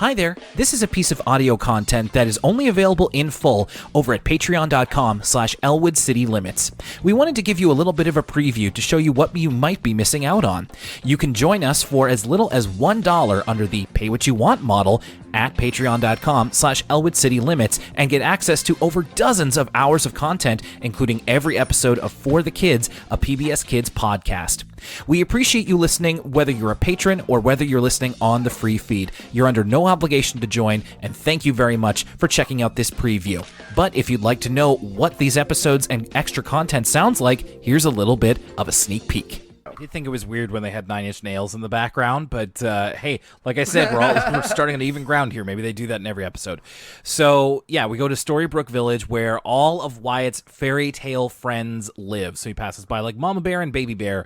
Hi there, this is a piece of audio content that is only available in full over at patreon.com/Elwood City Limits. We wanted to give you a little bit of a preview to show you what you might be missing out on. You can join us for as little as $1 under the Pay What You Want model at patreon.com/Elwood City Limits and get access to over dozens of hours of content, including every episode of For the Kids, a PBS Kids podcast. We appreciate you listening, whether you're a patron or whether you're listening on the free feed. You're under no obligation to join, and thank you very much for checking out this preview. But if you'd like to know what these episodes and extra content sounds like, here's a little bit of a sneak peek. I did think it was weird when they had Nine Inch Nails in the background, but hey, like I said, we're starting on even ground here. Maybe they do that in every episode. So yeah, we go to Storybrooke Village, where all of Wyatt's fairy tale friends live. So he passes by like Mama Bear and Baby Bear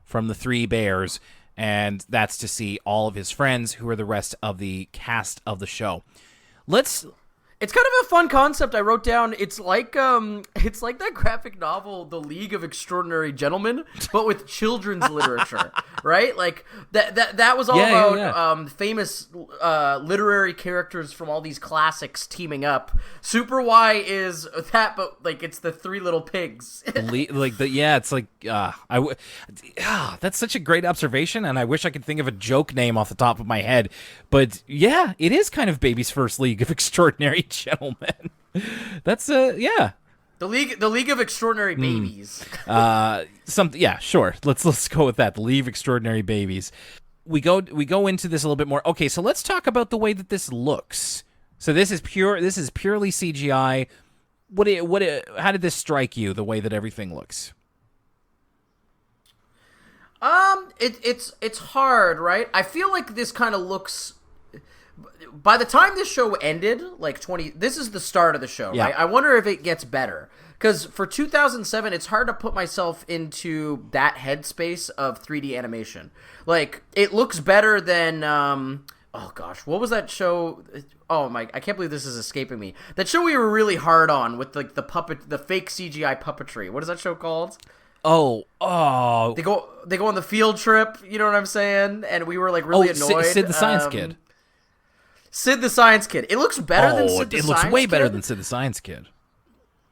from the Three Bears, and that's to see all of his friends, who are the rest of the cast of the show. It's kind of a fun concept. I wrote down. It's like that graphic novel, The League of Extraordinary Gentlemen, but with children's literature, right? Like that was all about famous literary characters from all these classics teaming up. Super Y is that, but like it's the Three Little Pigs. It's like that's such a great observation, and I wish I could think of a joke name off the top of my head. But yeah, it is kind of Baby's First League of Extraordinary Gentlemen. That's The League of Extraordinary Babies. Sure. Let's go with that. The League of Extraordinary Babies. We go into this a little bit more. Okay, so let's talk about the way that this looks. So this is purely CGI. How did this strike you, the way that everything looks? It's hard, right? I feel like this kind of looks. By the time this show ended, this is the start of the show, yeah. Right? I wonder if it gets better. Because for 2007, it's hard to put myself into that headspace of 3D animation. Like, it looks better than, oh gosh, what was that show? Oh my, I can't believe this is escaping me. That show we were really hard on with like the fake CGI puppetry. What is that show called? Oh. They go on the field trip, you know what I'm saying? And we were like really annoyed. Sid the Science Kid. Sid the Science Kid. It looks better than Sid the Science Kid. It looks way better than Sid the Science Kid.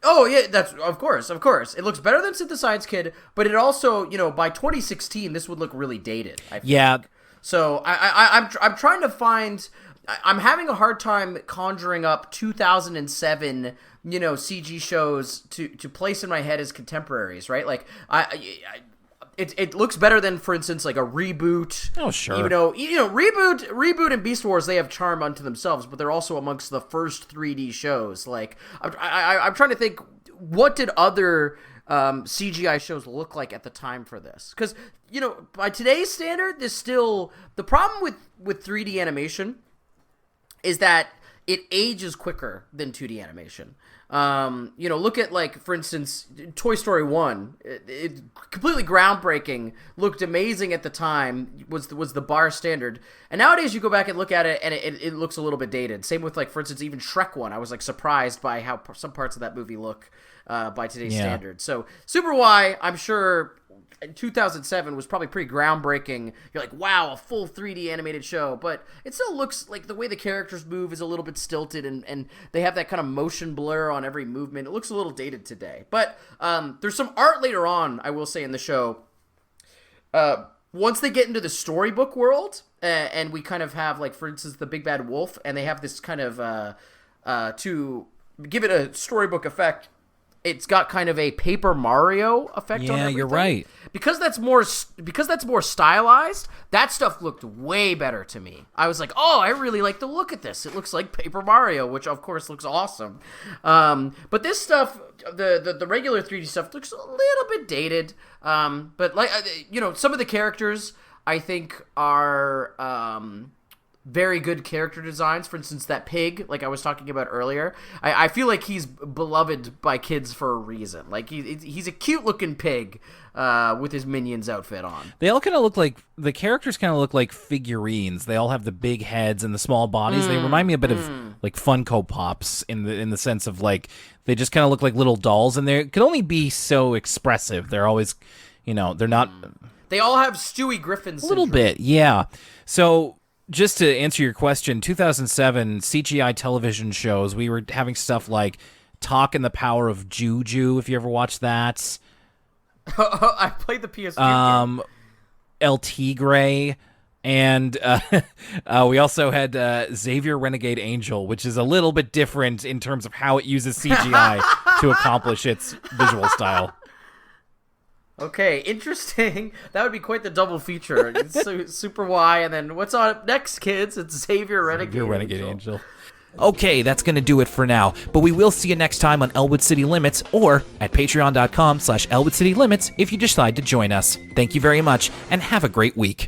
Oh, yeah, that's of course. It looks better than Sid the Science Kid, but it also, by 2016, this would look really dated, I think. So I'm trying to find. I'm having a hard time conjuring up 2007, CG shows to place in my head as contemporaries, right? Like It looks better than, for instance, like a Reboot. Oh, sure. Even though, Reboot and Beast Wars, they have charm unto themselves, but they're also amongst the first 3D shows. Like, I'm trying to think, what did other CGI shows look like at the time for this? Because, by today's standard, the problem with 3D animation is that it ages quicker than 2D animation. Look at, like, for instance, Toy Story 1. It completely groundbreaking, looked amazing at the time, was the bar standard. And nowadays you go back and look at it, and it looks a little bit dated. Same with, like, for instance, even Shrek 1. I was, like, surprised by how some parts of that movie look by today's standards. So, Super Y, I'm sure, in 2007 was probably pretty groundbreaking. You're like, wow, a full 3D animated show, but it still looks like the way the characters move is a little bit stilted, and they have that kind of motion blur on every movement. It looks a little dated today, but there's some art later on, I will say, in the show. Once they get into the storybook world, and we kind of have, like, for instance, the Big Bad Wolf, and they have this kind of to give it a storybook effect, it's got kind of a Paper Mario effect on everything. Yeah, you're right. Because that's more stylized, that stuff looked way better to me. I was like, oh, I really like the look at this. It looks like Paper Mario, which of course looks awesome. But this stuff, the regular 3D stuff, looks a little bit dated. But like, some of the characters I think are very good character designs. For instance, that pig, like I was talking about earlier, I feel like he's beloved by kids for a reason. Like he's a cute looking pig with his Minions outfit on. They all kind of look like, the characters kind of look like figurines. They all have the big heads and the small bodies. They remind me a bit of like Funko Pops in the sense of, like, they just kind of look like little dolls, and they can only be so expressive. They're always, they're not. They all have Stewie Griffin syndrome. A little bit, yeah. So just to answer your question, 2007 CGI television shows, we were having stuff like Talk and the Power of Juju, if you ever watched that. I played the PS2 game. El Tigre, and we also had Xavier Renegade Angel, which is a little bit different in terms of how it uses CGI to accomplish its visual style. Okay, interesting. That would be quite the double feature. Super Y, and then what's on up next, kids? It's Xavier Renegade Angel. Okay, that's going to do it for now, but we will see you next time on Elwood City Limits or at patreon.com/ElwoodCityLimits if you decide to join us. Thank you very much, and have a great week.